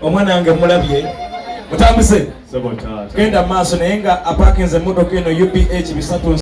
Omwana wange mulabye mutambuse genda maaso naye nga apakinze emmotoka eno UPH bisatu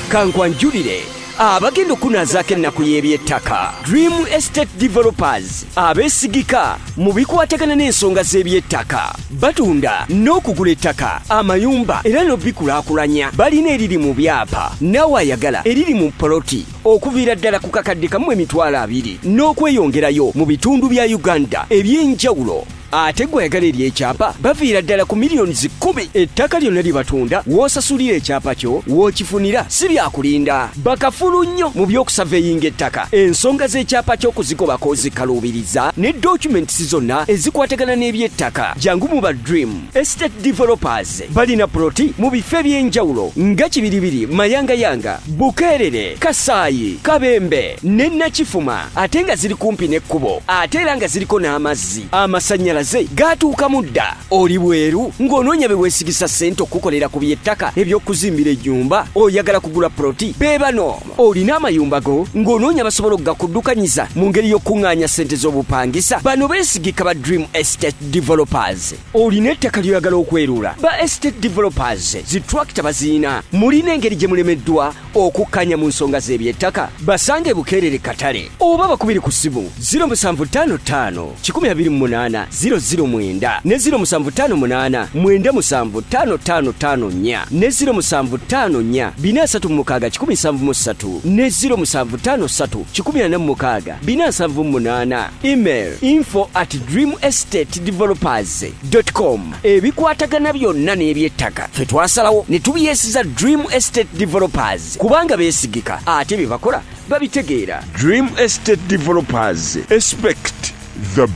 kankwanjulire abagenda okunazaako ennaku y'ebyettaka Dream Estate Developers abeesigika mu bikwatagana n'ensonga z'ebyettaka batunda n'okugula ettaka amayumba era n'obikulaakulanya balina eriri mu byapa naawe ayagala eriri mu poloti okuviira ddala ku kakadde kamu emitwalo 2 n'okweyongerayo mu bitundu bya Uganda eby'enjawulo ate gwe ayagala ery'ekyapa baviira ddala ku miliyoni 10 ettaka lyonna lye batunda w'osasulira ekyapa kyo w'okifunira si byakulinda bakafulu nnyo mu by'okusaveeyinga ettaka ensonga z'ekyapa ky'okuzigobako ozikaluubiriza ne documents zonna ezikwatagana n'ebyettaka jangu mu ba Dream Estate Developers balina proti mu bifo eby'enjawulo nga Kibiribiri Mayangayanga Bukeerere Kasaayi Kabembe ne Nakifuma ate nga ziri kumpi n'ekkubo ate era nga ziriko n'amazzi amasanyalaze gatuuka mudda oli bweru ng'onoonya be weesigisa ssente okukolera ku by'ettaka eby'okuzimbira ennyumba oyagala kugula proti beebano olina amayumba go ng'onoonya basobola okugakuddukanyiza mu ngeri y'okuŋŋaanya ssente z'obupangisa bano beesigika ba Dream Estate Developers olina ettaka lyoyagala okwerula ba Estate Developers zitrakita baziina mulina engeri gye mulemeddwa okukkanya mu nsonga z'ebyettaka basange Bukeerere Katale oba bakubiri ku ssimu 0755 128 009 ne 0758 9755554 ne 0754 436 ne 0753 146 email info@dreamestatedevelopers.com. ebikwatagana byonna n'ebyettaka ffe twasalawo ne tubyesiza Dream Estate Developers kubanga beesigika ate bye bakola babitegeera. Dream Estate Developers, expect the